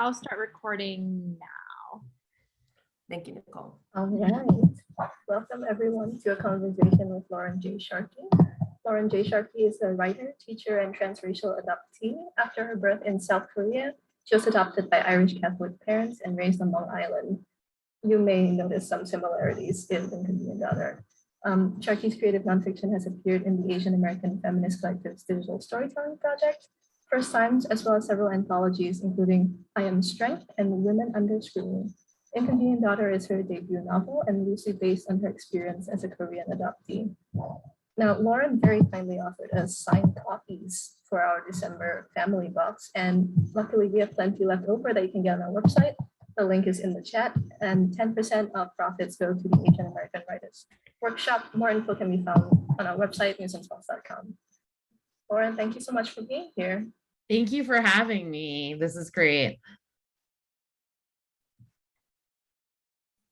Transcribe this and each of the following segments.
I'll start recording now. Thank you, Nicole. All right. Welcome everyone to a conversation with Lauren J. Sharkey. Lauren J. Sharkey is a writer, teacher, and transracial adoptee. After her birth in South Korea, she was adopted by Irish Catholic parents and raised on Long Island. You may notice some similarities in Inconvenient Daughter. Sharkey's creative nonfiction has appeared in the Asian American Feminist Collective's digital storytelling project, First Times, as well as several anthologies, including I Am Strength and Women Under Scrutiny. Inconvenient Daughter is her debut novel and loosely based on her experience as a Korean adoptee. Now, Lauren very kindly offered us signed copies for our December family box, and luckily we have plenty left over that you can get on our website. The link is in the chat, and 10% of profits go to the Asian American Writers Workshop. More info can be found on our website, newsandspot.com. Lauren, thank you so much for being here. Thank you for having me. This is great.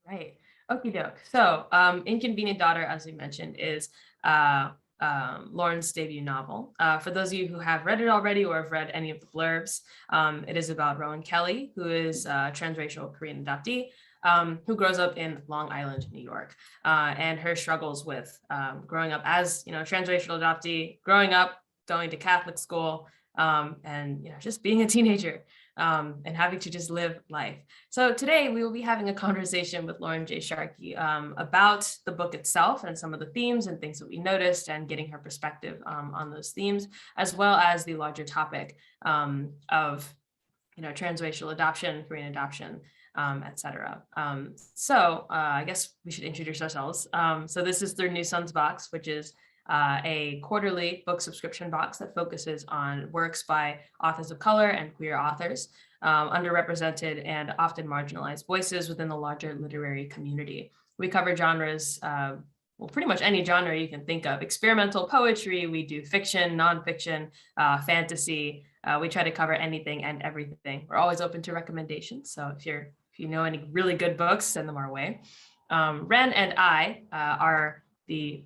Right. Okie doke. So Inconvenient Daughter, as we mentioned, is Lauren's debut novel. For those of you who have read it already or have read any of the blurbs, it is about Rowan Kelly, who is a transracial Korean adoptee who grows up in Long Island, New York, and her struggles with growing up as, transracial adoptee, growing up, going to Catholic school, and just being a teenager. And having to just live life. So today we will be having a conversation with Lauren J. Sharkey about the book itself and some of the themes and things that we noticed, and getting her perspective on those themes, as well as the larger topic of transracial adoption, Korean adoption, etc. So I guess we should introduce ourselves. So this is through New Sons Box, which is a quarterly book subscription box that focuses on works by authors of color and queer authors, underrepresented and often marginalized voices within the larger literary community. We cover genres, well, pretty much any genre you can think of. Experimental poetry, we do fiction, nonfiction, fantasy. We try to cover anything and everything. We're always open to recommendations. So if you know any really good books, send them our way. Ren and I are the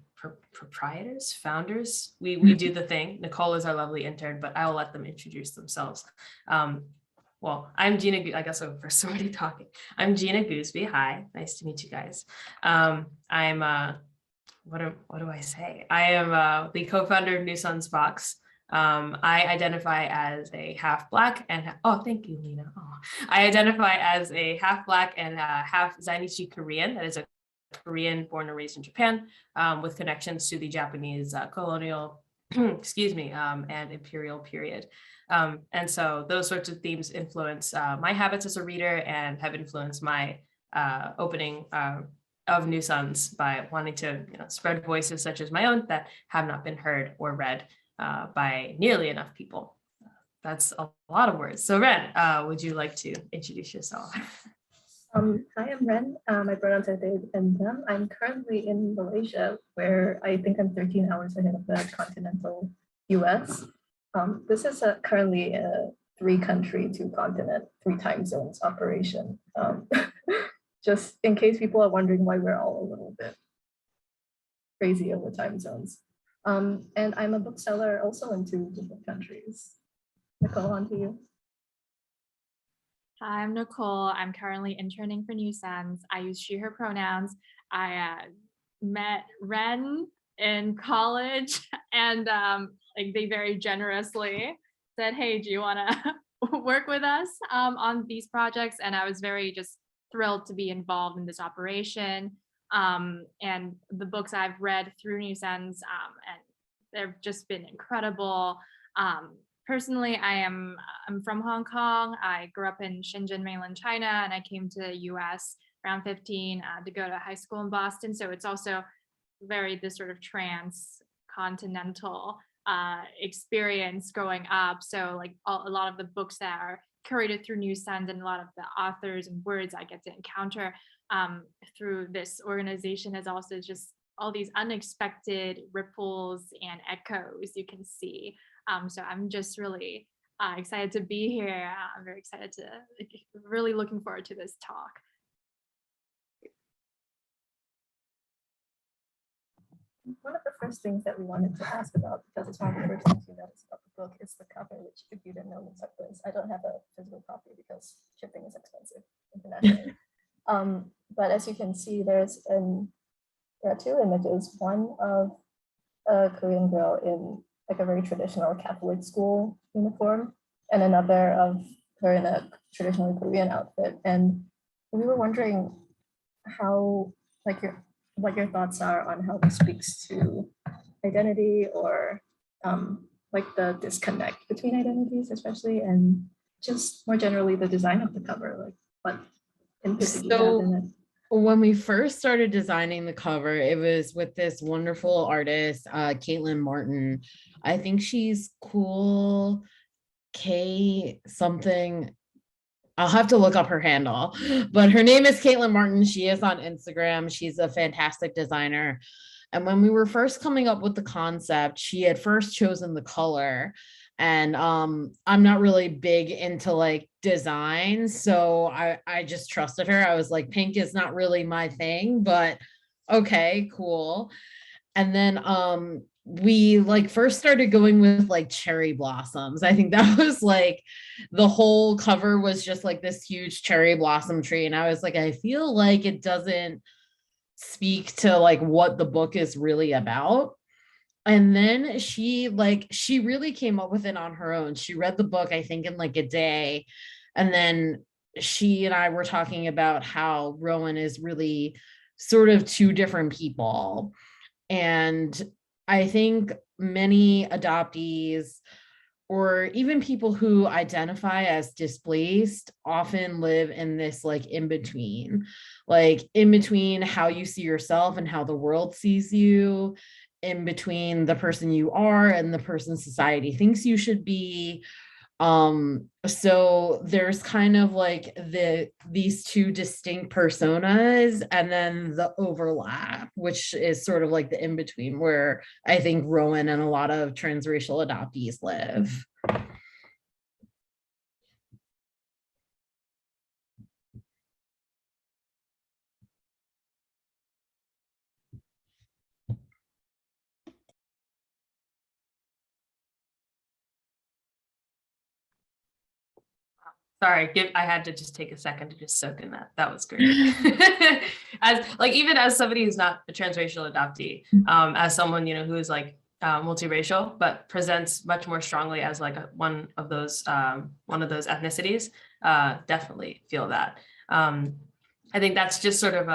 proprietors, founders. We do the thing. Nicole is our lovely intern, but I will let them introduce themselves. Well, I'm Gina. I guess we're already talking. I'm Gina Gooseby. Hi, nice to meet you guys. I'm what do I say? I am the co-founder of New Sons Box. I identify as a half Black and thank you, Lena. I identify as a half Black and half Zainichi Korean. That is a Korean born and raised in Japan, with connections to the Japanese colonial, excuse me, and imperial period. And so those sorts of themes influence my habits as a reader and have influenced my opening of New Sons by wanting to spread voices such as my own that have not been heard or read by nearly enough people. That's a lot of words. So Ren, would you like to introduce yourself? Hi, I'm Ren. My pronouns are they and them. I'm currently in Malaysia, where I think I'm 13 hours ahead of the continental US. This is currently a 3-country, 2-continent, 3 time zones operation. Just in case people are wondering why we're all a little bit crazy over time zones. And I'm a bookseller also in 2 different countries. Nicole, on to you. Hi, I'm Nicole. I'm currently interning for New Sons. I use she, her pronouns. I met Ren in college, and they very generously said, hey, do you want to work with us on these projects? And I was very just thrilled to be involved in this operation. And the books I've read through New Sons, and they've just been incredible. Personally, I'm from Hong Kong. I grew up in Shenzhen, mainland China, and I came to the US around 15 to go to high school in Boston. So it's also very this sort of transcontinental experience growing up. So like a lot of the books that are curated through New Sons and a lot of the authors and words I get to encounter through this organization is also just all these unexpected ripples and echoes you can see. So I'm just really excited to be here. I'm very excited to, really looking forward to this talk. One of the first things that we wanted to ask about, because it's one of the first things you notice about the book, is the cover, which if you didn't know looks like this. I don't have a physical copy because But as you can see, there are two images. One of a Korean girl in like a very traditional Catholic school uniform, and another of her in a traditionally Korean outfit. And we were wondering how, like what your thoughts are on how this speaks to identity, or like the disconnect between identities, especially, and just more generally the design of the cover, like what input did you have in it? When we first started designing the cover, it was with this wonderful artist, Caitlin Martin. I think she's cool K something. I'll have to look up her handle, but her name is Caitlin Martin. She is on Instagram. She's a fantastic designer. And when we were first coming up with the concept, she had first chosen the color. And I'm not really big into like design, so I just trusted her. I was like, pink is not really my thing, but okay, cool. And then we like first started going with like cherry blossoms. I think that was like the whole cover was just like this huge cherry blossom tree. And I was like, I feel like it doesn't speak to like what the book is really about. And then she really came up with it on her own. She read the book, I think, in like a day. And then she and I were talking about how Rowan is really sort of two different people. And I think many adoptees or even people who identify as displaced often live in this like in between how you see yourself and how the world sees you, in between the person you are and the person society thinks you should be. So there's kind of like these two distinct personas and then the overlap, which is sort of like the in between where I think Rowan and a lot of transracial adoptees live. Sorry, I had to just take a second to just soak in that. That was great. Even as somebody who's not a transracial adoptee, as someone, who is like multiracial, but presents much more strongly as like one of those ethnicities, definitely feel that. I think that's just sort of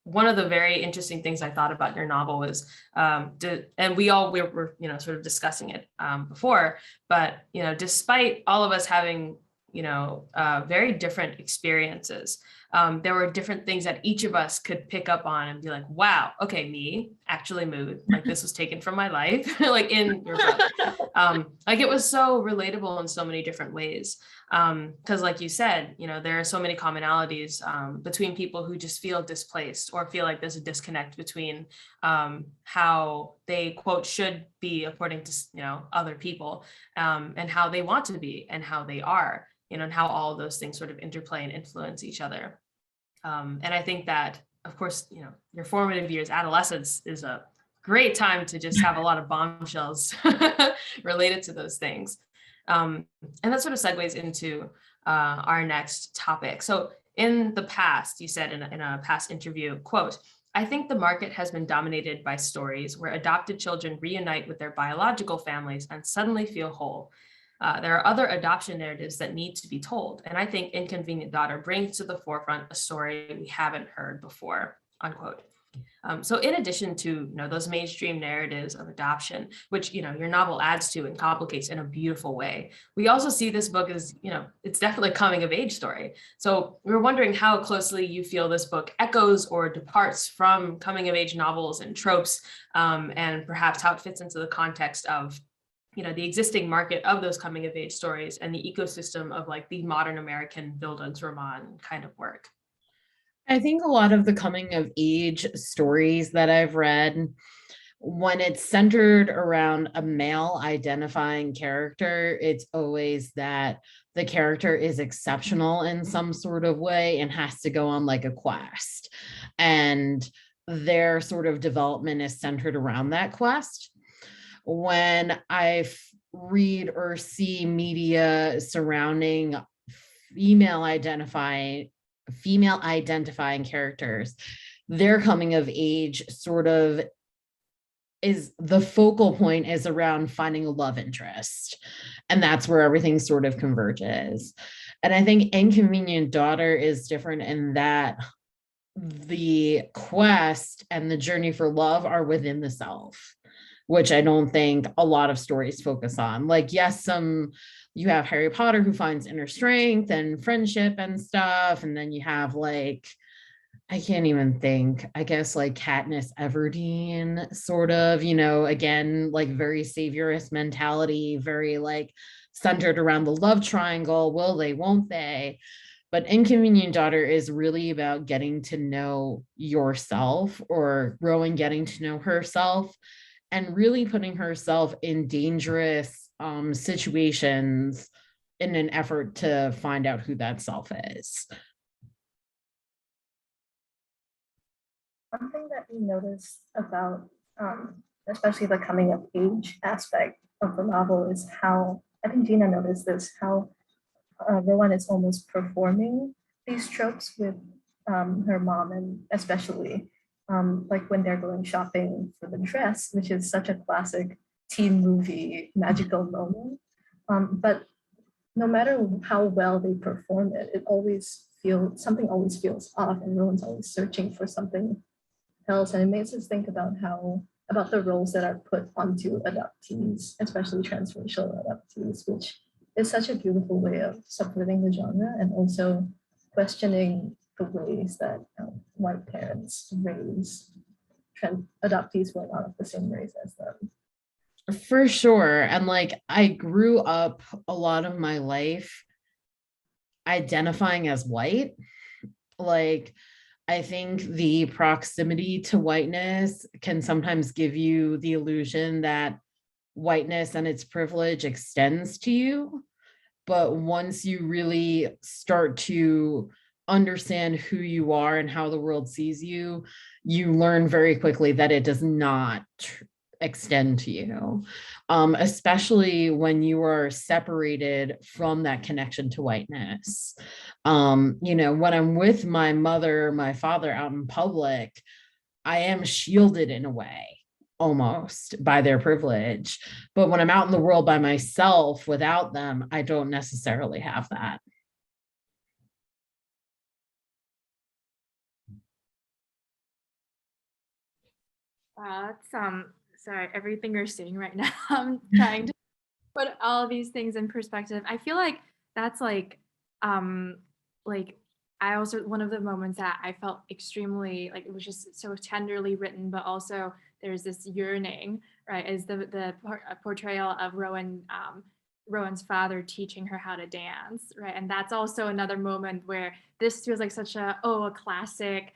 one of the very interesting things I thought about your novel was, and we were sort of discussing it before, but despite all of us having very different experiences, there were different things that each of us could pick up on and be like, wow, okay, me actually moved, like this was taken from my life, like in your book. Like it was so relatable in so many different ways. Because like you said, there are so many commonalities between people who just feel displaced or feel like there's a disconnect between how they quote should be according to other people, and how they want to be and how they are, and how all of those things sort of interplay and influence each other. And I think that, of course, your formative years, adolescence is a great time to just have a lot of bombshells related to those things. And that sort of segues into our next topic. So in the past, you said in a past interview, quote, "I think the market has been dominated by stories where adopted children reunite with their biological families and suddenly feel whole. There are other adoption narratives that need to be told. And I think Inconvenient Daughter brings to the forefront a story we haven't heard before," unquote. So in addition to those mainstream narratives of adoption, which your novel adds to and complicates in a beautiful way, we also see this book as it's definitely a coming of age story. So we're wondering how closely you feel this book echoes or departs from coming of age novels and tropes, and perhaps how it fits into the context of the existing market of those coming of age stories and the ecosystem of like the modern American Bildungsroman roman kind of work. I think a lot of the coming of age stories that I've read, when it's centered around a male identifying character, it's always that the character is exceptional in some sort of way and has to go on like a quest. And their sort of development is centered around that quest. When I read or see media surrounding female identifying characters, their coming of age sort of is the focal point is around finding a love interest. And that's where everything sort of converges. And I think Inconvenient Daughter is different in that the quest and the journey for love are within the self, which I don't think a lot of stories focus on. Like, yes, you have Harry Potter who finds inner strength and friendship and stuff. And then you have like, I can't even think, I guess like Katniss Everdeen, sort of, again, like very saviorist mentality, very like centered around the love triangle. Will they, won't they? But Inconvenient Daughter is really about getting to know yourself, or Rowan getting to know herself, and really putting herself in dangerous situations in an effort to find out who that self is. One thing that we noticed about, especially the coming of age aspect of the novel is how, I think Gina noticed this, how Rowan is almost performing these tropes with her mom, and especially like when they're going shopping for the dress, which is such a classic teen movie magical moment. But no matter how well they perform it, something always feels off, and Rowan's always searching for something else. And it makes us think about the roles that are put onto adoptees, especially transracial adoptees, which is such a beautiful way of subverting the genre and also questioning the ways that white parents raise adoptees who are not of the same race as them. For sure. And like, I grew up a lot of my life identifying as white. Like, I think the proximity to whiteness can sometimes give you the illusion that whiteness and its privilege extends to you. But once you really start to understand who you are and how the world sees you, you learn very quickly that it does not extend to you, especially when you are separated from that connection to whiteness. When I'm with my mother, my father out in public, I am shielded in a way, almost, by their privilege. But when I'm out in the world by myself without them, I don't necessarily have that. That's sorry, everything you're saying right now. I'm trying to put all these things in perspective. I feel like that's like I also, one of the moments that I felt extremely like, it was just so tenderly written, but also there's this yearning, right? Is the portrayal of Rowan's father teaching her how to dance, right? And that's also another moment where this feels like such a classic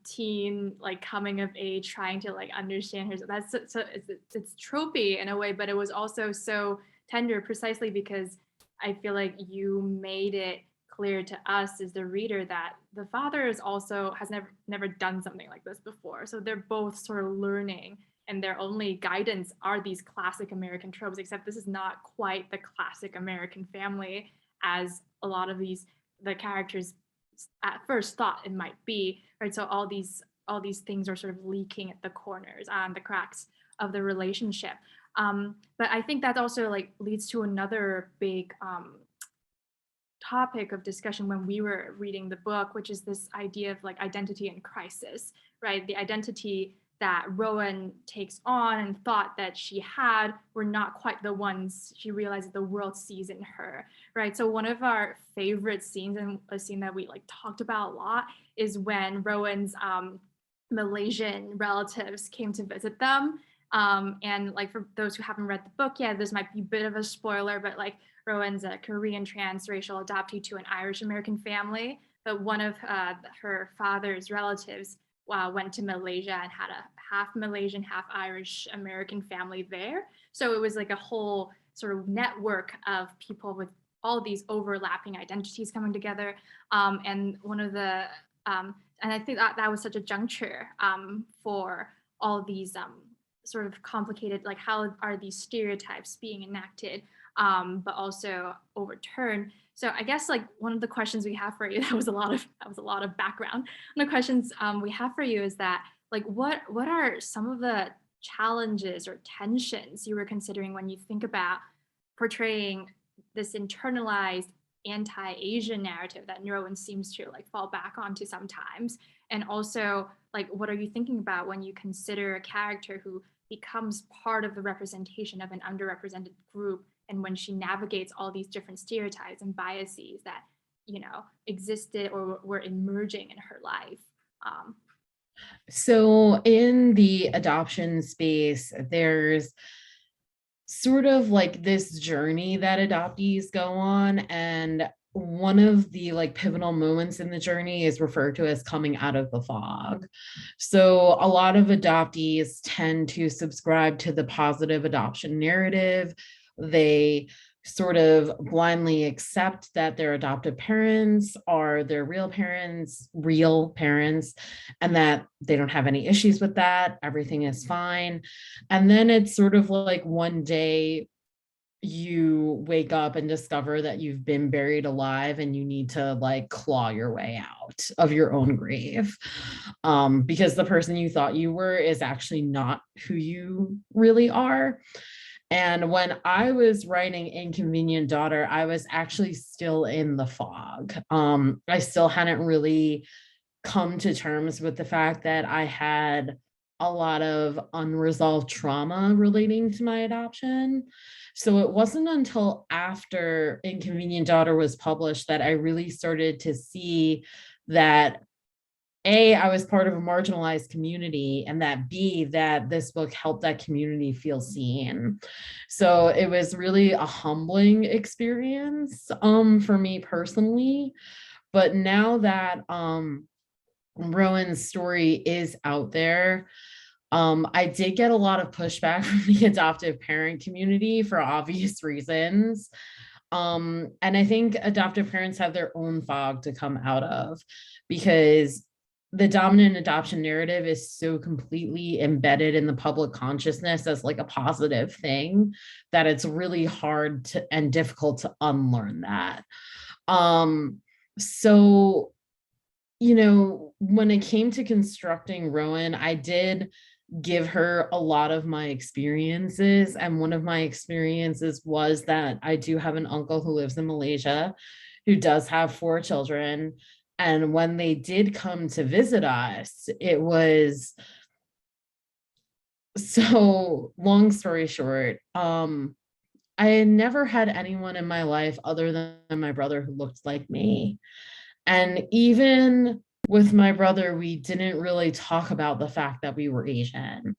teen like coming of age, trying to like understand her. That's so it's tropey in a way, but it was also so tender, precisely because I feel like you made it clear to us as the reader that the father has never done something like this before. So they're both sort of learning, and their only guidance are these classic American tropes, except this is not quite the classic American family as a lot of the characters at first thought it might be, right? So all these things are sort of leaking at the corners, the cracks of the relationship. But I think that also like leads to another big topic of discussion when we were reading the book, which is this idea of like identity in crisis, right? The identity that Rowan takes on and thought that she had were not quite the ones she realized the world sees in her, right? So one of our favorite scenes, and a scene that we like talked about a lot, is when Rowan's Malaysian relatives came to visit them. And like for those who haven't read the book yet, this might be a bit of a spoiler, but like Rowan's a Korean transracial adoptee to an Irish American family, but one of her father's relatives went to Malaysia and had a half Malaysian, half Irish American family there. So it was like a whole sort of network of people with all these overlapping identities coming together. And one of the, and I think that was such a juncture for all these sort of complicated, like how are these stereotypes being enacted but also overturned. So I guess like one of the questions we have for you, that was a lot of background. One of the questions we have for you is that like what are some of the challenges or tensions you were considering when you think about portraying this internalized anti-Asian narrative that Rowan seems to like fall back onto sometimes? And also, like, what are you thinking about when you consider a character who becomes part of the representation of an underrepresented group, and when she navigates all these different stereotypes and biases that, you know, existed or were emerging in her life? So in the adoption space, there's sort of like this journey that adoptees go on, and one of the like pivotal moments in the journey is referred to as coming out of the fog. So a lot of adoptees tend to subscribe to the positive adoption narrative. They sort of blindly accept that their adoptive parents are their real parents, and that they don't have any issues with that. Everything is fine. And then it's sort of like one day you wake up and discover that you've been buried alive and you need to like claw your way out of your own grave, because the person you thought you were is actually not who you really are. And when I was writing Inconvenient Daughter, I was actually still in the fog. I still hadn't really come to terms with the fact that I had a lot of unresolved trauma relating to my adoption. So it wasn't until after Inconvenient Daughter was published that I really started to see that A, I was part of a marginalized community, and that B, that this book helped that community feel seen. So it was really a humbling experience for me personally. But now that Rowan's story is out there, I did get a lot of pushback from the adoptive parent community for obvious reasons. And I think adoptive parents have their own fog to come out of, because the dominant adoption narrative is so completely embedded in the public consciousness as like a positive thing that it's really hard to and difficult to unlearn that. So, you know, when it came to constructing Rowan, I did give her a lot of my experiences. And one of my experiences was that I do have an uncle who lives in Malaysia who does have 4 children. And when they did come to visit us, it was, so long story short, I had never had anyone in my life other than my brother who looked like me. And even with my brother, we didn't really talk about the fact that we were Asian.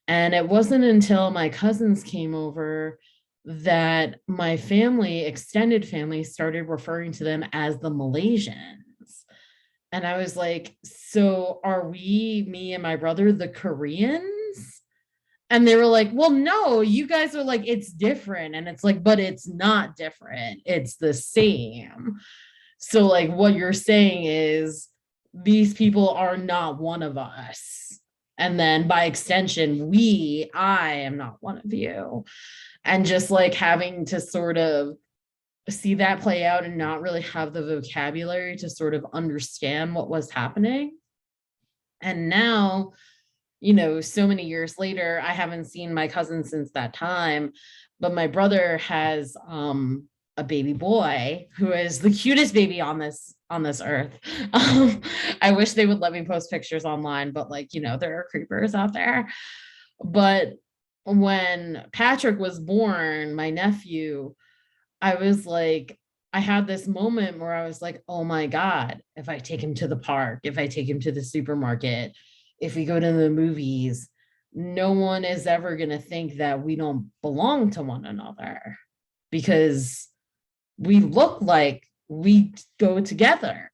And it wasn't until my cousins came over that my family, extended family, started referring to them as the Malaysians. And I was like, so are we, me and my brother, the Koreans? And they were like, well, no, you guys are like, it's different. And it's like, but it's not different. It's the same. So like what you're saying is these people are not one of us. And then by extension, I am not one of you. And just like having to sort of see that play out and not really have the vocabulary to sort of understand what was happening. And now, you know, so many years later, I haven't seen my cousin since that time, but my brother has a baby boy who is the cutest baby on this earth. I wish they would let me post pictures online, but like, you know, there are creepers out there. But when Patrick was born, my nephew, I was like, I had this moment where I was like, oh my God, if I take him to the park, if I take him to the supermarket, if we go to the movies, no one is ever going to think that we don't belong to one another because we look like we go together.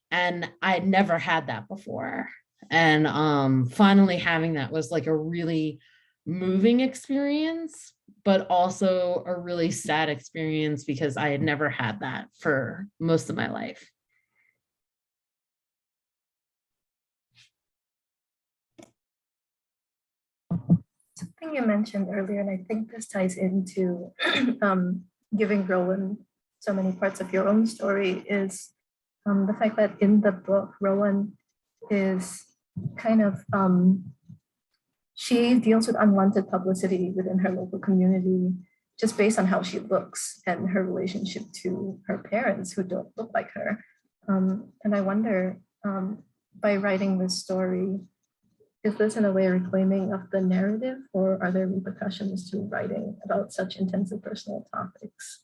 And I'd never had that before. And finally having that was like a really moving experience, but also a really sad experience because I had never had that for most of my life. Something you mentioned earlier, and I think this ties into giving Rowan so many parts of your own story, is the fact that in the book, Rowan is kind of, she deals with unwanted publicity within her local community just based on how she looks and her relationship to her parents who don't look like her. And I wonder, by writing this story, is this in a way reclaiming of the narrative, or are there repercussions to writing about such intensive personal topics?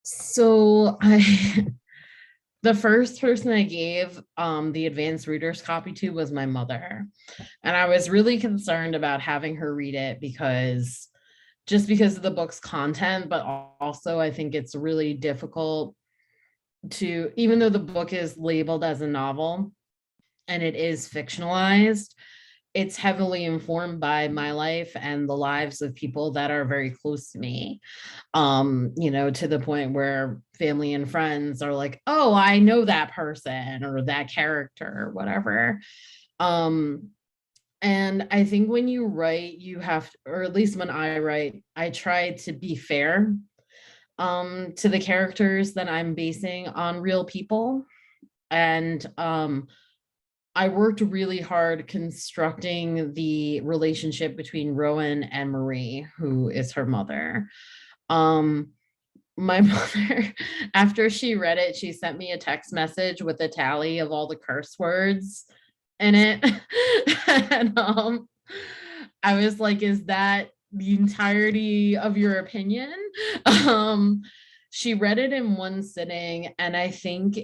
So the first person I gave the advanced reader's copy to was my mother. And I was really concerned about having her read it because of the book's content, but also I think it's really difficult to, even though the book is labeled as a novel and it is fictionalized, it's heavily informed by my life and the lives of people that are very close to me. To the point where family and friends are like, oh, I know that person or that character or whatever. And I think when you write, you have, or at least when I write, I try to be fair to the characters that I'm basing on real people. And I worked really hard constructing the relationship between Rowan and Marie, who is her mother. My mother, after she read it, she sent me a text message with a tally of all the curse words in it. And I was like, is that the entirety of your opinion? She read it in one sitting, and I think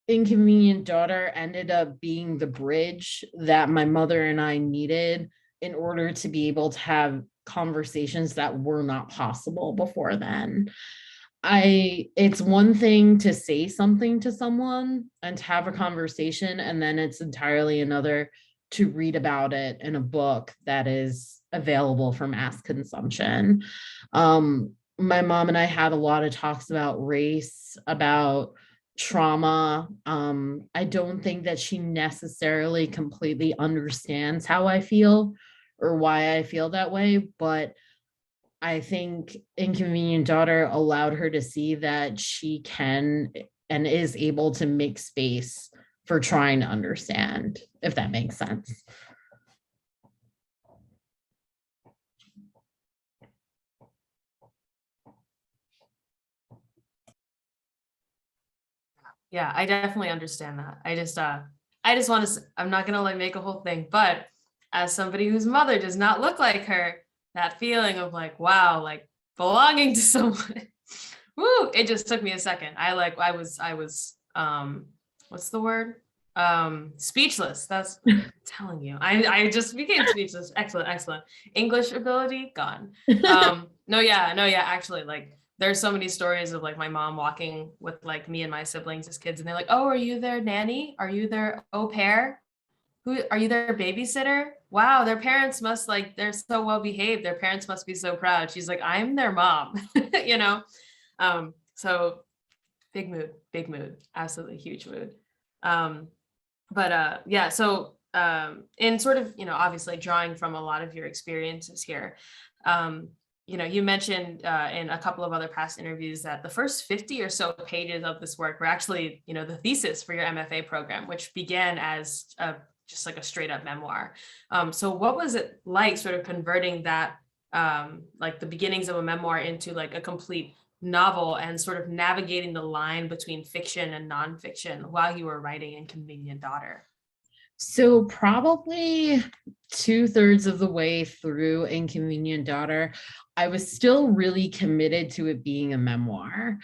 Inconvenient Daughter ended up being the bridge that my mother and I needed in order to be able to have conversations that were not possible before then. It's one thing to say something to someone and to have a conversation, and then it's entirely another to read about it in a book that is available for mass consumption. My mom and I had a lot of talks about race, about trauma. I don't think that she necessarily completely understands how I feel or why I feel that way, but I think Inconvenient Daughter allowed her to see that she can and is able to make space for trying to understand, if that makes sense. Yeah, I definitely understand that. I just want to, I'm not going to like make a whole thing, but as somebody whose mother does not look like her, that feeling of like, wow, like belonging to someone, woo, it just took me a second. I was, what's the word? Speechless. That's telling you. I just became speechless. Excellent, excellent. English ability gone. No, yeah, actually, like there's so many stories of like my mom walking with like me and my siblings as kids, and they're like, oh, are you their nanny? Are you their au pair? Who are you, their babysitter? Wow, their parents must like, they're so well behaved. Their parents must be so proud. She's like, I'm their mom, you know? So big mood, absolutely huge mood. Yeah, so in sort of, obviously drawing from a lot of your experiences here, you mentioned in a couple of other past interviews that the first 50 or so pages of this work were actually, the thesis for your MFA program, which began as just like a straight up memoir. So what was it like sort of converting that, like the beginnings of a memoir into like a complete novel and sort of navigating the line between fiction and nonfiction while you were writing Inconvenient Daughter? So probably 2/3 of the way through Inconvenient Daughter, I was still really committed to it being a memoir.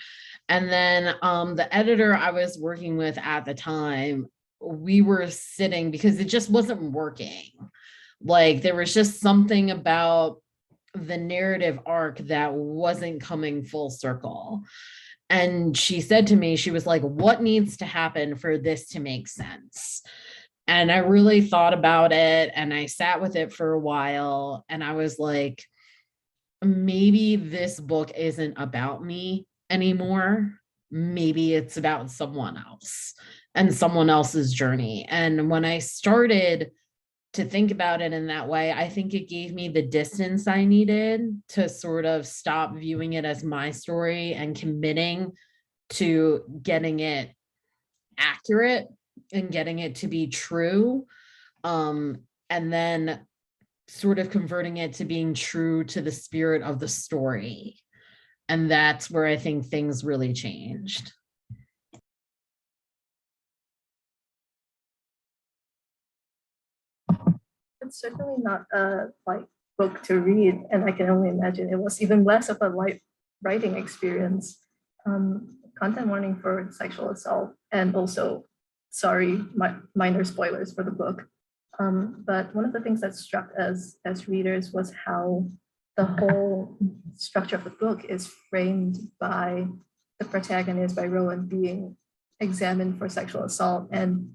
And then the editor I was working with at the time, we were sitting because it just wasn't working. Like there was just something about the narrative arc that wasn't coming full circle. And she said to me, she was like, what needs to happen for this to make sense? And I really thought about it and I sat with it for a while and I was like, maybe this book isn't about me anymore. Maybe it's about someone else. and someone else's journey. And when I started to think about it in that way, I think it gave me the distance I needed to sort of stop viewing it as my story and committing to getting it accurate and getting it to be true. And then sort of converting it to being true to the spirit of the story. And that's where I think things really changed. It's certainly not a light book to read, and I can only imagine it was even less of a light writing experience. Content warning for sexual assault, and also, sorry, minor spoilers for the book. But one of the things that struck us as readers was how the whole structure of the book is framed by the protagonist, by Rowan, being examined for sexual assault. And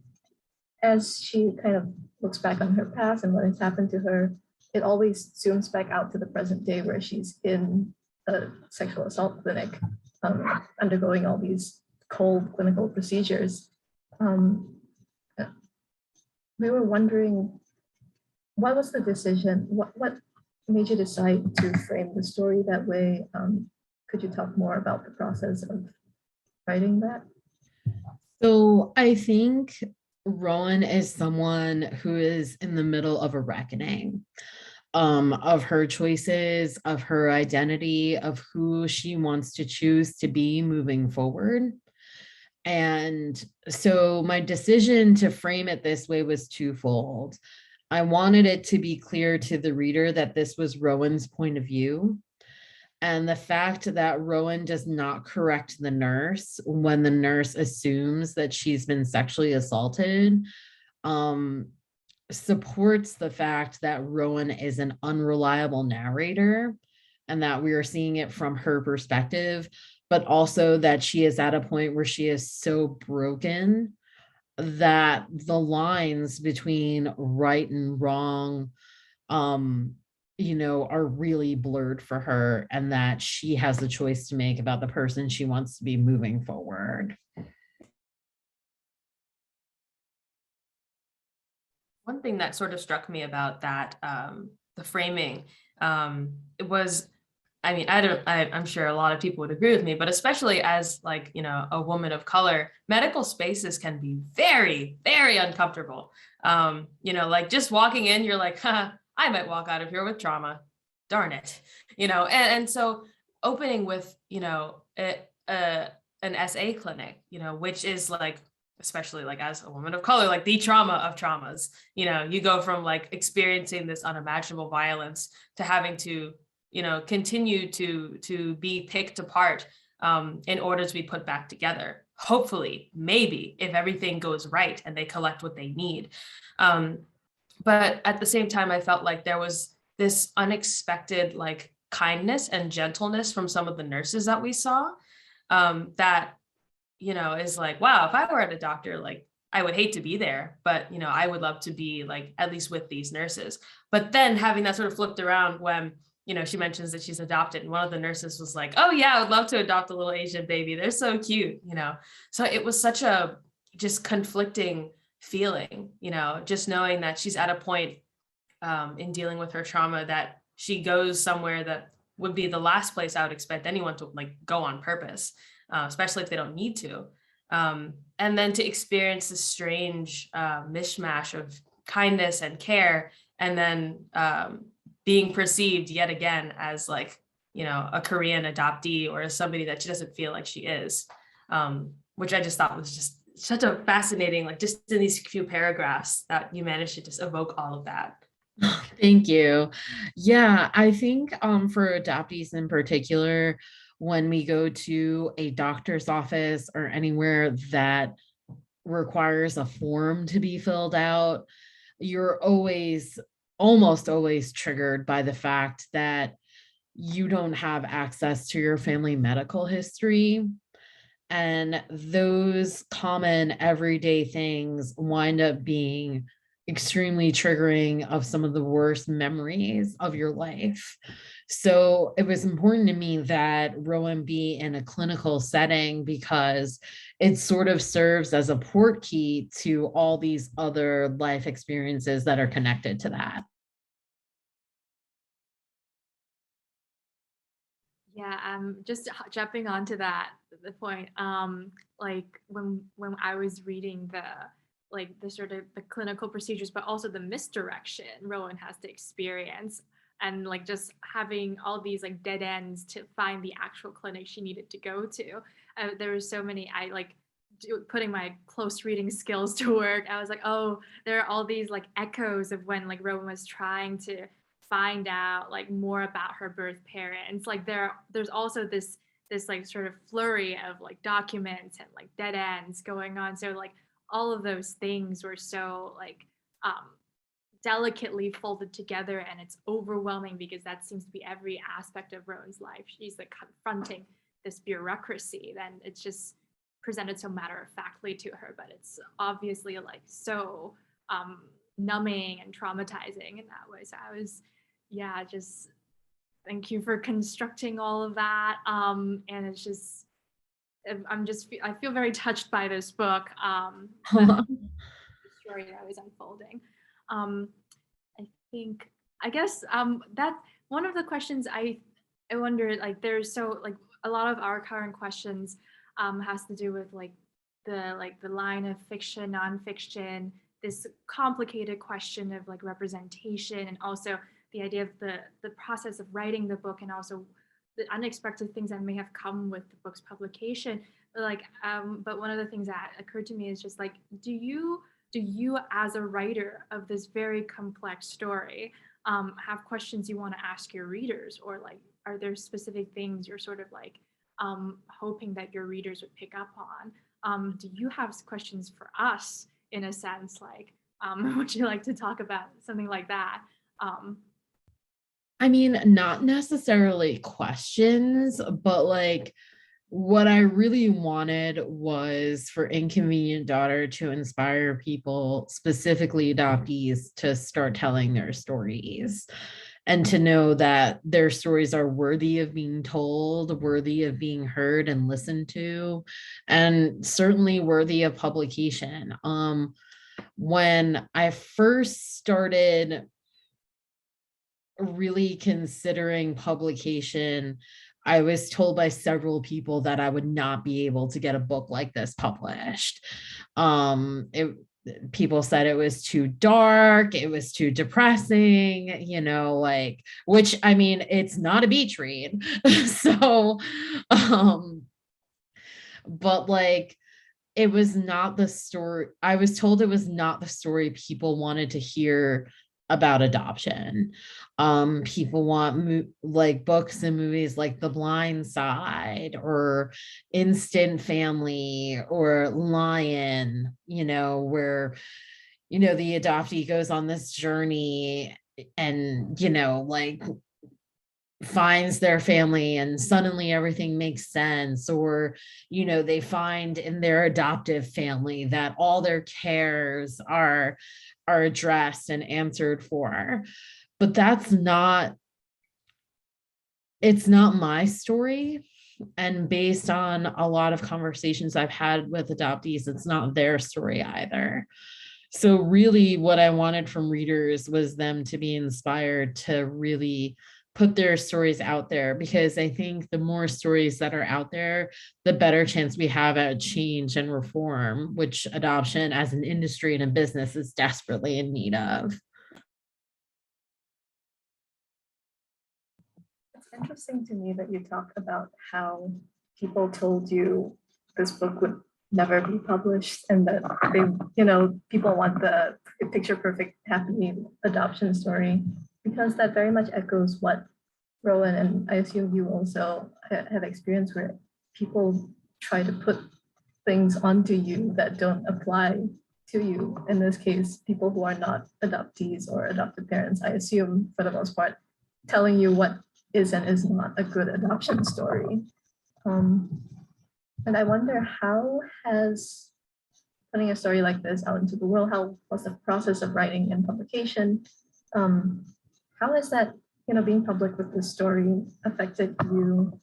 as she kind of looks back on her past and what has happened to her, it always zooms back out to the present day where she's in a sexual assault clinic, undergoing all these cold clinical procedures. We were wondering, what was the decision? What made you decide to frame the story that way? Could you talk more about the process of writing that? So I think Rowan is someone who is in the middle of a reckoning of her choices, of her identity, of who she wants to choose to be moving forward. And so my decision to frame it this way was twofold. I wanted it to be clear to the reader that this was Rowan's point of view. And the fact that Rowan does not correct the nurse when the nurse assumes that she's been sexually assaulted supports the fact that Rowan is an unreliable narrator and that we are seeing it from her perspective, but also that she is at a point where she is so broken that the lines between right and wrong are really blurred for her, and that she has the choice to make about the person she wants to be moving forward. One thing that sort of struck me about that, the framing, it was, I mean, I'm sure a lot of people would agree with me, but especially as a woman of color, medical spaces can be very, very uncomfortable. Just walking in, you're like, I might walk out of here with trauma, darn it. And so opening with, an SA clinic, which is especially as a woman of color, the trauma of traumas, you go from experiencing this unimaginable violence to having to, continue to be picked apart in order to be put back together. Hopefully, maybe if everything goes right and they collect what they need. But at the same time, I felt like there was this unexpected kindness and gentleness from some of the nurses that we saw that, is wow, if I were at a doctor, I would hate to be there, but, I would love to be at least with these nurses. But then having that sort of flipped around when, she mentions that she's adopted, and one of the nurses was like, oh yeah, I would love to adopt a little Asian baby. They're so cute, So it was such a just conflicting feeling, just knowing that she's at a point in dealing with her trauma that she goes somewhere that would be the last place I would expect anyone to go on purpose, especially if they don't need to. And then to experience this strange mishmash of kindness and care, and then being perceived yet again as a Korean adoptee or as somebody that she doesn't feel like she is, which I just thought was just such a fascinating, just in these few paragraphs that you managed to just evoke all of that. Thank you. Yeah, I think for adoptees in particular, when we go to a doctor's office or anywhere that requires a form to be filled out, you're almost always triggered by the fact that you don't have access to your family medical history. And those common everyday things wind up being extremely triggering of some of the worst memories of your life. So it was important to me that Rowan be in a clinical setting because it sort of serves as a port key to all these other life experiences that are connected to that. Yeah, just jumping onto that, the point, like when I was reading the sort of the clinical procedures, but also the misdirection Rowan has to experience, and like just having all these like dead ends to find the actual clinic she needed to go to. There were so many, putting my close reading skills to work. I was like, oh, there are all these like echoes of when like Rowan was trying to find out like more about her birth parents. Like there's also this like sort of flurry of like documents and like dead ends going on. So like all of those things were so like delicately folded together, and it's overwhelming because that seems to be every aspect of Rowan's life. She's like confronting this bureaucracy, then it's just presented so matter-of-factly to her, but it's obviously like so numbing and traumatizing in that way. So I was, yeah, just thank you for constructing all of that. And it's just, I feel very touched by this book, the story that was unfolding. I think, I guess that one of the questions I wonder, like there's so like a lot of our current questions has to do with like the line of fiction, nonfiction, this complicated question of like representation, and also the idea of the process of writing the book, and also the unexpected things that may have come with the book's publication. But one of the things that occurred to me is just like, do you as a writer of this very complex story have questions you want to ask your readers, or like are there specific things you're sort of like hoping that your readers would pick up on? Do you have questions for us in a sense? Like, would you like to talk about something like that? I mean, not necessarily questions, but like what I really wanted was for Inconvenient Daughter to inspire people, specifically adoptees, to start telling their stories and to know that their stories are worthy of being told, worthy of being heard and listened to, and certainly worthy of publication. When I first started really considering publication, I was told by several people that I would not be able to get a book like this published. People said it was too dark, it was too depressing, like, which I mean, it's not a beach read. So, but like, it was not the story. I was told it was not the story people wanted to hear about adoption. People want like books and movies like The Blind Side or Instant Family or Lion, where, the adoptee goes on this journey and, like finds their family and suddenly everything makes sense, or they find in their adoptive family that all their cares are addressed and answered for. But it's not my story, and based on a lot of conversations I've had with adoptees, it's not their story either. So really what I wanted from readers was them to be inspired to really put their stories out there, because I think the more stories that are out there, the better chance we have at change and reform, which adoption as an industry and a business is desperately in need of. It's interesting to me that you talk about how people told you this book would never be published, and that people want the picture perfect happy adoption story, because that very much echoes what Rowan, and I assume you also have experienced, where people try to put things onto you that don't apply to you. In this case, people who are not adoptees or adopted parents, I assume for the most part, telling you what is and is not a good adoption story. And I wonder, how has putting a story like this out into the world, how was the process of writing and publication? How is that, being public with this story affected you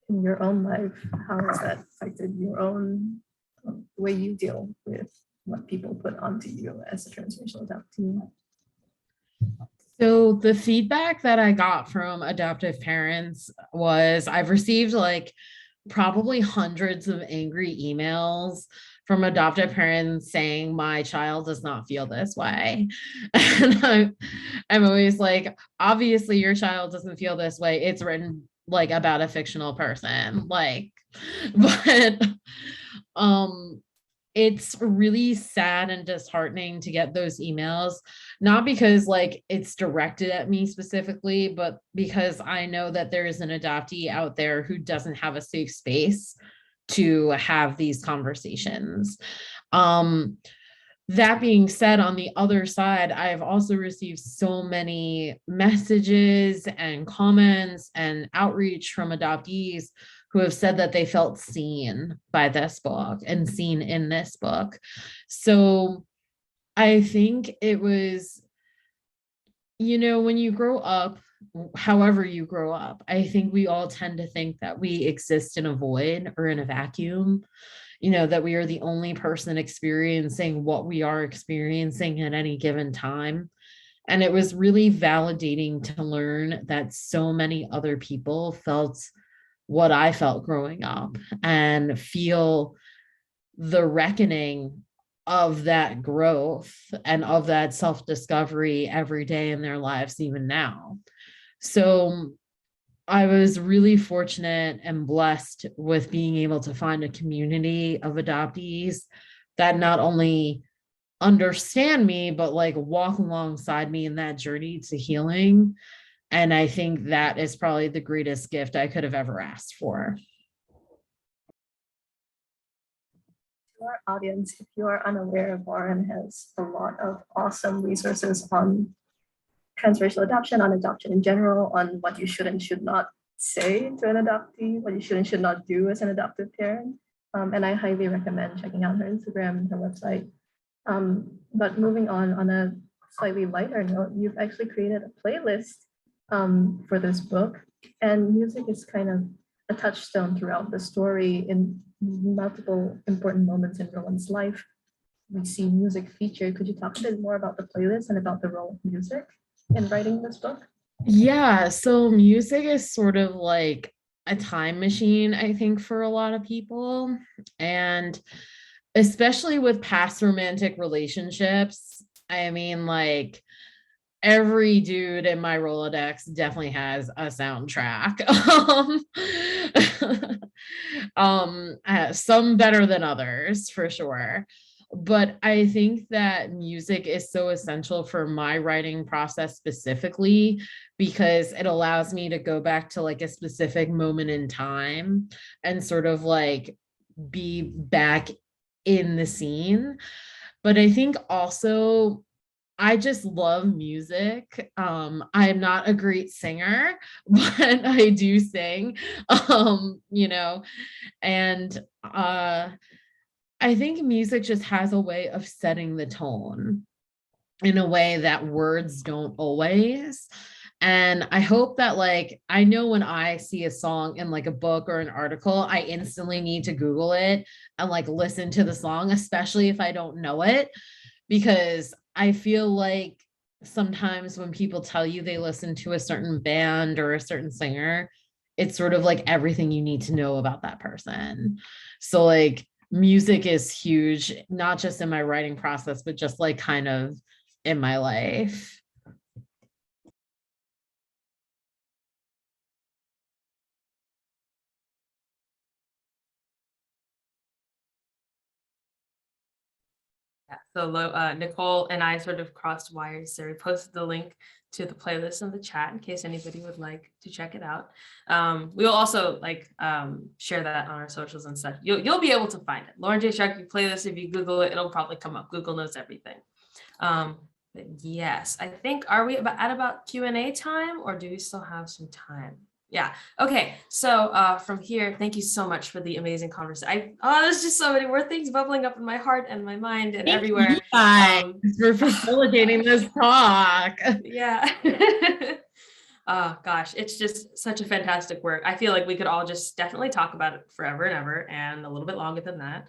in your own life? How has that affected your own way you deal with what people put onto you as a transracial adoptee? So the feedback that I got from adoptive parents was I've received like probably hundreds of angry emails from adoptive parents saying my child does not feel this way. And I'm always like, obviously your child doesn't feel this way. It's written like about a fictional person. Like, but it's really sad and disheartening to get those emails, not because like it's directed at me specifically, but because I know that there is an adoptee out there who doesn't have a safe space to have these conversations. That being said, on the other side, I've also received so many messages and comments and outreach from adoptees who have said that they felt seen by this book and seen in this book. So I think it was, when you grow up, however you grow up, I think we all tend to think that we exist in a void or in a vacuum, that we are the only person experiencing what we are experiencing at any given time. And it was really validating to learn that so many other people felt what I felt growing up and feel the reckoning of that growth and of that self-discovery every day in their lives, even now. So I was really fortunate and blessed with being able to find a community of adoptees that not only understand me, but like walk alongside me in that journey to healing. And I think that is probably the greatest gift I could have ever asked for. To our audience, if you are unaware, Lauren has a lot of awesome resources on transracial adoption, on adoption in general, on what you should and should not say to an adoptee, what you should and should not do as an adoptive parent. And I highly recommend checking out her Instagram and her website. But moving on a slightly lighter note, you've actually created a playlist for this book, and music is kind of a touchstone throughout the story. In multiple important moments in Rowan's life, we see music featured. Could you talk a bit more about the playlist and about the role of music in writing this book? Yeah, so music is sort of like a time machine, I think, for a lot of people. And especially with past romantic relationships, I mean, like every dude in my Rolodex definitely has a soundtrack. Some better than others, for sure. But I think that music is so essential for my writing process specifically because it allows me to go back to like a specific moment in time and sort of like be back in the scene. But I think also I just love music. I'm not a great singer, but I do sing, and I think music just has a way of setting the tone in a way that words don't always. And I hope that like, I know when I see a song in like a book or an article, I instantly need to Google it and like listen to the song, especially if I don't know it, because I feel like sometimes when people tell you they listen to a certain band or a certain singer, it's sort of like everything you need to know about that person. So like music is huge, not just in my writing process, but just like kind of in my life. Yeah, so Nicole and I sort of crossed wires. So we posted the link to the playlist in the chat in case anybody would like to check it out. We'll also share that on our socials and stuff. You'll be able to find it. Lauren J. Sharkey playlist. If you Google it, it'll probably come up. Google knows everything. But yes, I think, are we at about Q&A time, or do we still have some time? Yeah. Okay. So from here, thank you so much for the amazing conversation. There's just so many more things bubbling up in my heart and my mind and everywhere. For facilitating this talk. Yeah. Oh gosh, it's just such a fantastic work. I feel like we could all just definitely talk about it forever and ever, and a little bit longer than that.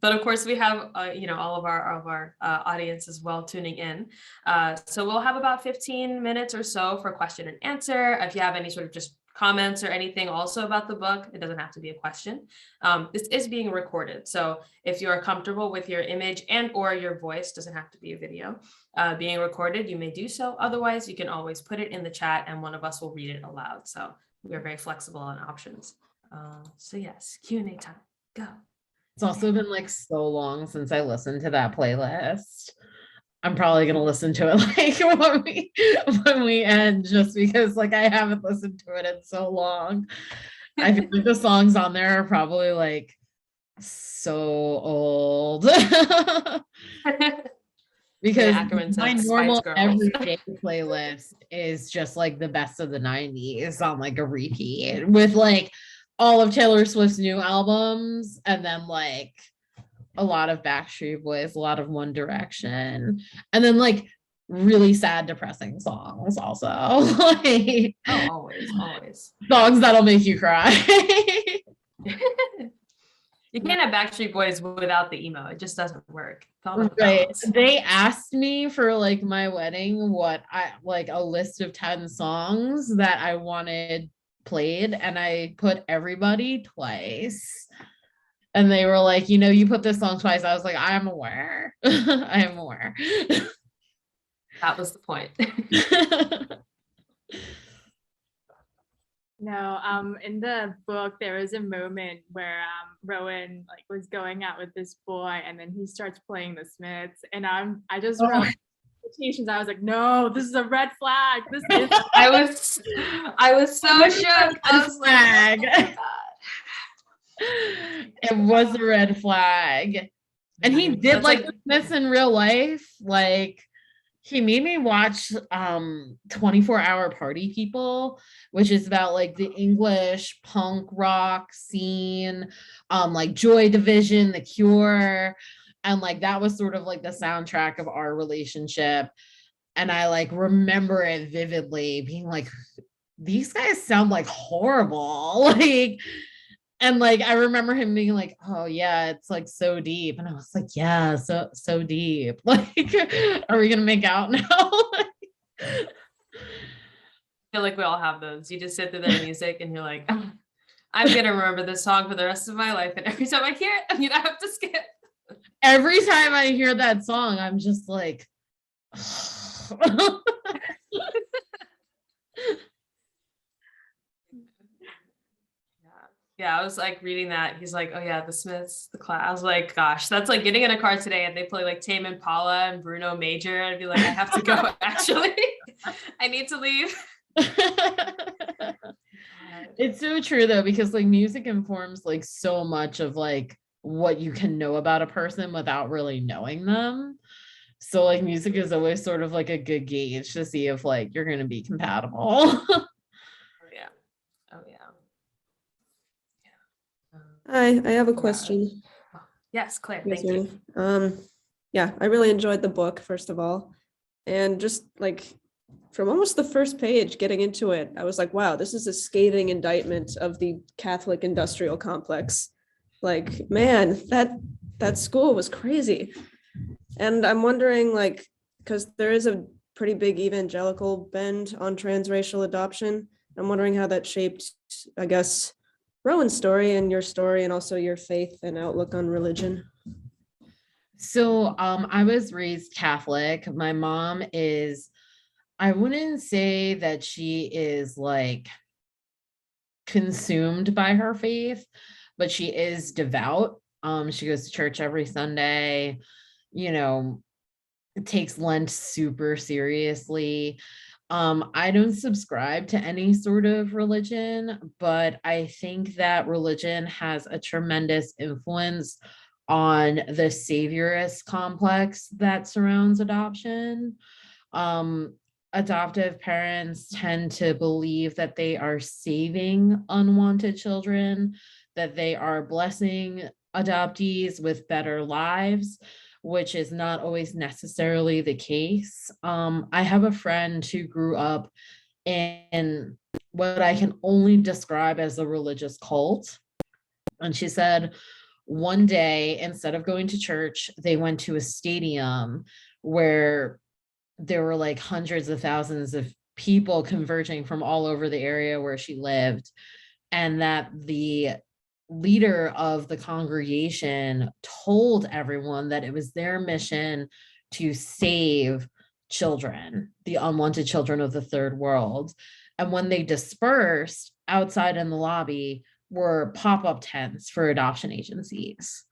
But of course, we have all of our audience as well tuning in. So we'll have about 15 minutes or so for question and answer. If you have any sort of just comments or anything also about the book, it doesn't have to be a question. This is being recorded, so if you are comfortable with your image and or your voice, doesn't have to be a video, being recorded, you may do so. Otherwise, you can always put it in the chat and one of us will read it aloud. So we are very flexible on options. So yes, Q&A time, go. It's also been like so long since I listened to that playlist. I'm probably gonna listen to it like when we end, just because like I haven't listened to it in so long. I feel like the songs on there are probably like so old. Because Ackerman my said Spice normal Girls. everyday playlist is just like the best of the 90s on like a repeat with like all of Taylor Swift's new albums, and then like a lot of Backstreet Boys, a lot of One Direction, and then like really sad, depressing songs also. Like, always. Songs that'll make you cry. You can't have Backstreet Boys without the emo. It just doesn't work. Right. They asked me for like my wedding what I like a list of 10 songs that I wanted played, and I put Everybody twice. And they were like, you put this song twice. I was like, I am aware. I am aware. That was the point. No, in the book, there was a moment where Rowan like was going out with this boy, and then he starts playing the Smiths, and I just wrote quotations. I was like, no, this is a red flag. This is. I was so shook. I was like, oh my God. It was a red flag. And he did That's like the Smiths in real life. Like, he made me watch 24-Hour Party People, which is about like the English punk rock scene, like Joy Division, The Cure, and like that was sort of like the soundtrack of our relationship. And I like remember it vividly, being like, these guys sound like horrible. Like, and like I remember him being like, oh yeah, it's like so deep. And I was like, yeah, so deep. Like, are we gonna make out now? I feel like we all have those. You just sit through their music and you're like, I'm gonna remember this song for the rest of my life. And every time I hear it, I'm gonna have to skip. Every time I hear that song, I'm just like, Yeah, I was like reading that. He's like, oh yeah, the Smiths, the class. I was like, gosh, that's like getting in a car today and they play like Tame Impala and Bruno Major. I'd be like, I have to go, actually. I need to leave. It's so true though, because like music informs like so much of like what you can know about a person without really knowing them. So like music is always sort of like a good gauge to see if like you're going to be compatible. Oh yeah. Hi, I have a question. Yes, Claire, thank you. Yeah, I really enjoyed the book, first of all. And just like from almost the first page getting into it, I was like, wow, this is a scathing indictment of the Catholic industrial complex. Like, man, that school was crazy. And I'm wondering, like, because there is a pretty big evangelical bend on transracial adoption. I'm wondering how that shaped, I guess, Rowan's story and your story, and also your faith and outlook on religion. So I was raised Catholic. My mom is, I wouldn't say that she is like consumed by her faith, but she is devout. She goes to church every Sunday, takes Lent super seriously. I don't subscribe to any sort of religion, but I think that religion has a tremendous influence on the saviorist complex that surrounds adoption. Adoptive parents tend to believe that they are saving unwanted children, that they are blessing adoptees with better lives, which is not always necessarily the case. I have a friend who grew up in what I can only describe as a religious cult. And she said one day, instead of going to church, they went to a stadium where there were like hundreds of thousands of people converging from all over the area where she lived. And that the leader of the congregation told everyone that it was their mission to save children, the unwanted children of the third world. And when they dispersed, outside in the lobby were pop-up tents for adoption agencies.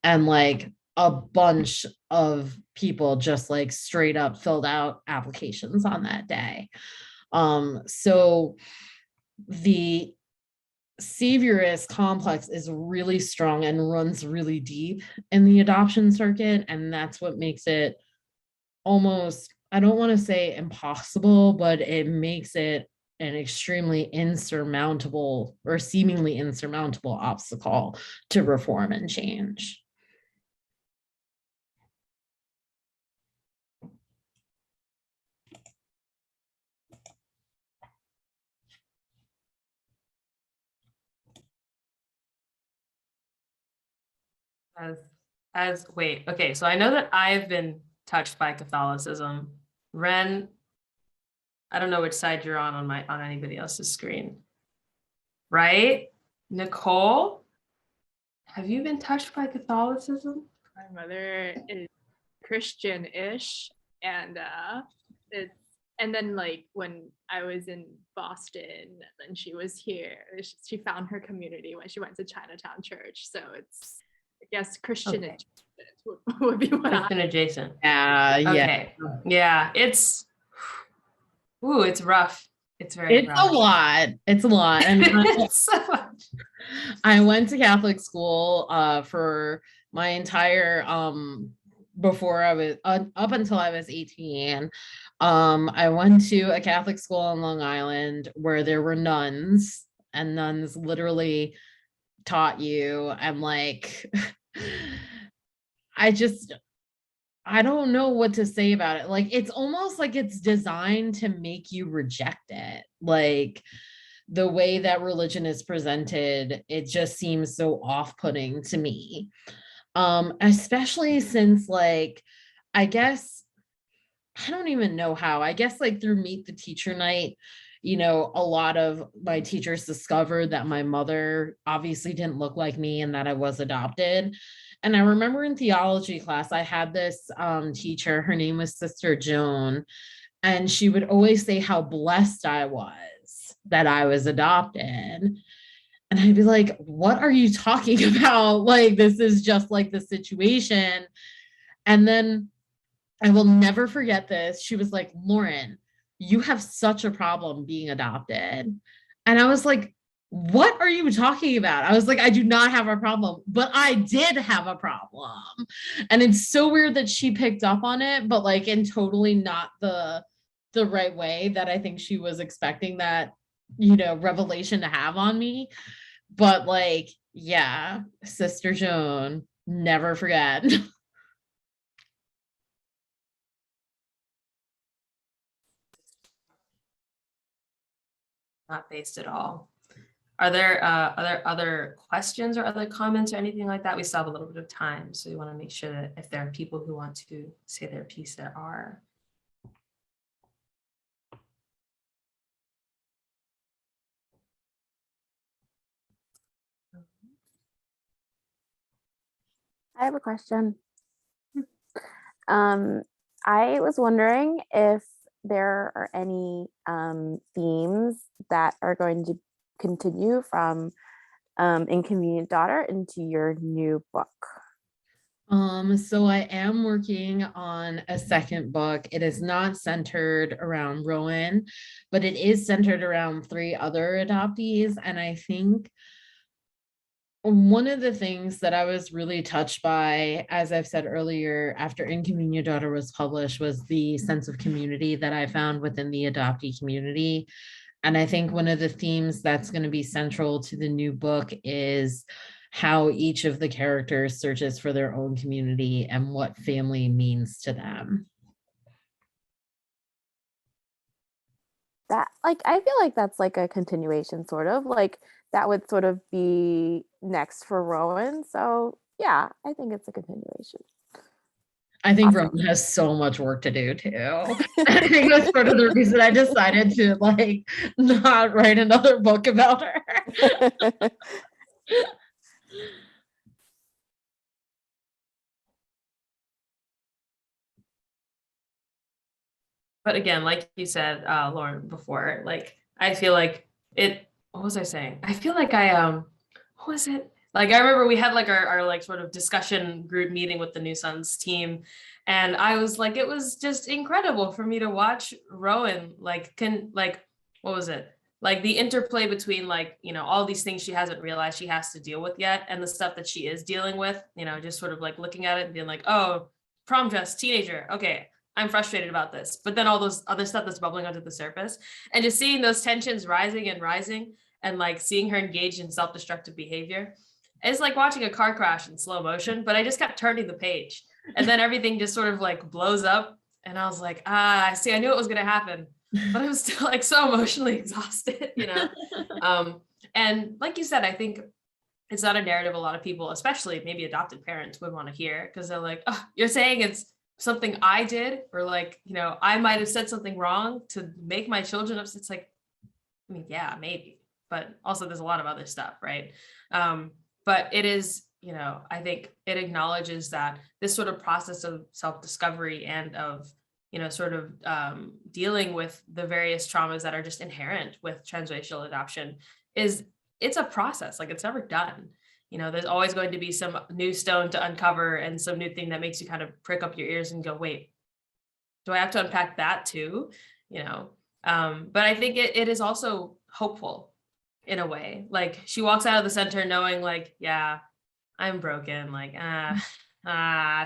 And like a bunch of people just like straight up filled out applications on that day. So the saviorist complex is really strong and runs really deep in the adoption circuit. And that's what makes it almost, I don't want to say impossible, but it makes it an extremely insurmountable or seemingly insurmountable obstacle to reform and change. Wait, okay, so I know that I've been touched by Catholicism. Ren, I don't know which side you're on anybody else's screen. Right? Nicole, have you been touched by Catholicism? My mother is Christian-ish, and and then like when I was in Boston and she was here, she found her community when she went to Chinatown Church. So it's, I guess, Christian Okay. would be what Christian adjacent. Yeah. Okay. Yeah, it's rough. It's very It's rough. a lot. It's a lot. And It's so much. I went to Catholic school for my entire before I was up until I was 18. I went to a Catholic school in Long Island where there were nuns, and nuns literally taught you. And like I don't know what to say about it. Like, it's almost like it's designed to make you reject it. Like, the way that religion is presented, it just seems so off-putting to me. Especially since, like, I guess, I don't even know how. I guess, like, through Meet the Teacher Night, you know, a lot of my teachers discovered that my mother obviously didn't look like me and that I was adopted. And I remember in theology class, I had this teacher, her name was Sister Joan, and she would always say how blessed I was that I was adopted. And I'd be like, what are you talking about? Like, this is just like the situation. And then I will never forget this. She was like, Lauren, you have such a problem being adopted. And I was like, what are you talking about? I was like, I do not have a problem, but I did have a problem. And it's so weird that she picked up on it, but like in totally not the right way that I think she was expecting that, you know, revelation to have on me. But like, yeah, Sister Joan, never forget. Not based at all. Are there other questions or other comments or anything like that? We still have a little bit of time, so we want to make sure that if there are people who want to say their piece, there are. I have a question. I was wondering if there are any themes that are going to continue from Inconvenient Daughter into your new book. So I am working on a second book. It is not centered around Rowan, but it is centered around 3 other adoptees. And I think one of the things that I was really touched by, as I've said earlier, after Inconvenient Daughter was published, was the sense of community that I found within the adoptee community. And I think one of the themes that's going to be central to the new book is how each of the characters searches for their own community and what family means to them. that like I feel like that's like a continuation sort of like that would sort of be next for Rowan. So yeah, I think it's a continuation. I think Awesome. Roman has so much work to do too. I think that's part of the reason I decided to like not write another book about her. But again, like you said, Lauren, before, like I feel like it, what was I saying? I feel like what was it? Like I remember we had like our like sort of discussion group meeting with the New Sons team. And I was like, it was just incredible for me to watch Rowan what was it? Like the interplay between like, you know, all these things she hasn't realized she has to deal with yet and the stuff that she is dealing with, you know, just sort of like looking at it and being like, oh, prom dress, teenager. Okay, I'm frustrated about this. But then all those other stuff that's bubbling under the surface and just seeing those tensions rising and like seeing her engaged in self-destructive behavior. It's like watching a car crash in slow motion, but I just kept turning the page and then everything just sort of like blows up. And I was like, see, I knew it was going to happen, but I was still like so emotionally exhausted, you know? And like you said, I think it's not a narrative a lot of people, especially maybe adopted parents, would want to hear because they're like, oh, you're saying it's something I did, or like, you know, I might have said something wrong to make my children upset. It's like, I mean, yeah, maybe, but also there's a lot of other stuff, right? But it is, you know, I think it acknowledges that this sort of process of self-discovery and of, you know, sort of dealing with the various traumas that are just inherent with transracial adoption it's a process, like it's never done. You know, there's always going to be some new stone to uncover and some new thing that makes you kind of prick up your ears and go, wait, do I have to unpack that too? You know, but I think it is also hopeful in a way. Like she walks out of the center knowing like, yeah, I'm broken, like,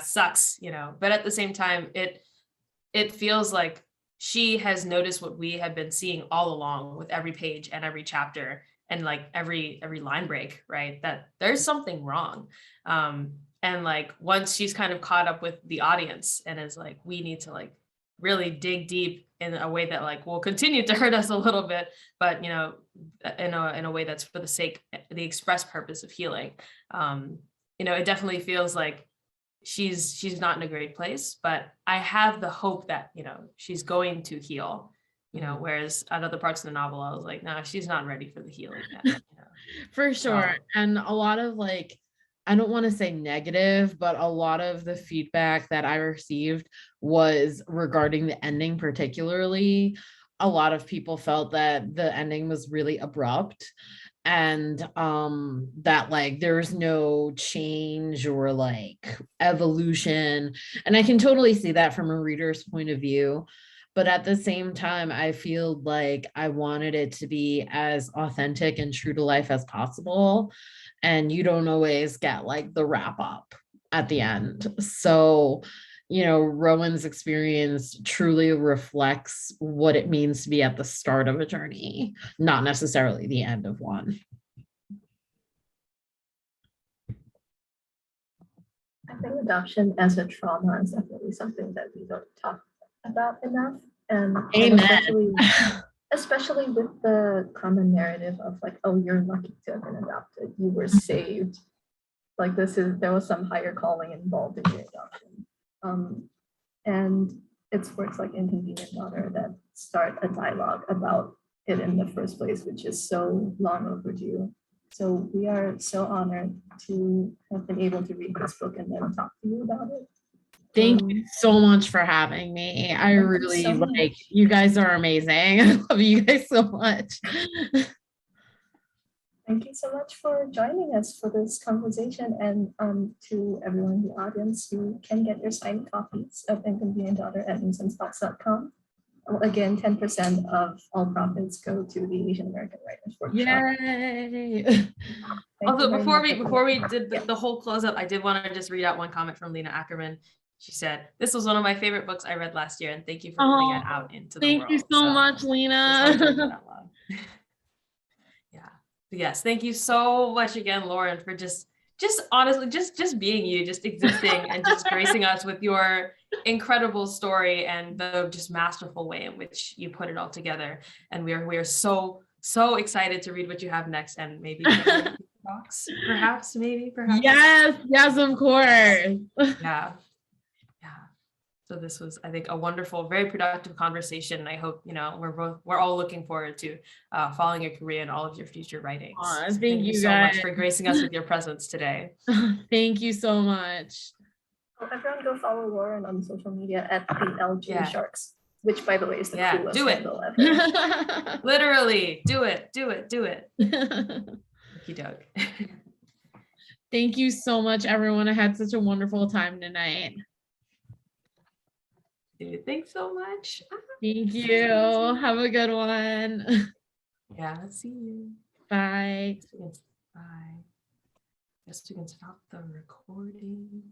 sucks, you know, but at the same time, it feels like she has noticed what we have been seeing all along with every page and every chapter and like every line break, right? That there's something wrong. And like once she's kind of caught up with the audience and is like, we need to like really dig deep in a way that like will continue to hurt us a little bit, but you know, in a way that's for the sake, the express purpose of healing. You know, it definitely feels like she's not in a great place, but I have the hope that, you know, she's going to heal, you know, whereas at other parts of the novel, I was like, no, she's not ready for the healing yet. You know? For sure. And a lot of like, I don't want to say negative, but a lot of the feedback that I received was regarding the ending, particularly. A lot of people felt that the ending was really abrupt and that like there's no change or like evolution. And I can totally see that from a reader's point of view. But at the same time, I feel like I wanted it to be as authentic and true to life as possible. And you don't always get like the wrap up at the end. So, you know, Rowan's experience truly reflects what it means to be at the start of a journey, not necessarily the end of one. I think adoption as a trauma is definitely something that we don't talk about enough. And Amen. especially with the common narrative of like, oh, you're lucky to have been adopted, you were saved. Like there was some higher calling involved in your adoption. And it's works like Inconvenient Daughter that start a dialogue about it in the first place, which is so long overdue. So we are so honored to have been able to read this book and then talk to you about it. Thank you so much for having me. I really like, you guys are amazing. I love you guys so much. Thank you so much for joining us for this conversation, and to everyone in the audience, you can get your signed copies of Inconvenient Daughter at newsonsbox.com. Again, 10% of all profits go to the Asian American Writers Workshop. Yay! Also, before we did the whole close up, I did want to just read out one comment from Lena Ackerman. She said, "This was one of my favorite books I read last year, and thank you for putting it out into the world." Thank you so much, Lena. Yeah. Yes, thank you so much again, Lauren, for just just honestly, just being you, just existing and just gracing us with your incredible story and the just masterful way in which you put it all together. And we are so excited to read what you have next, and maybe talks, perhaps. Yes, of course. Yeah. So this was, I think, a wonderful, very productive conversation. I hope, we're all looking forward to following your career and all of your future writings. Aw, So thank you so guys. much for gracing us with your presence today. Thank you so much. So everyone go follow Lauren on social media at the LG Yeah. Sharks, which by the way is the Yeah, coolest do it. handle ever. Literally, do it. Okey doke. Thank you so much, everyone. I had such a wonderful time tonight. Dude, thanks so much. Thank you. Have a good one. Yeah, let's see you. Bye. Bye. Guess we can stop the recording.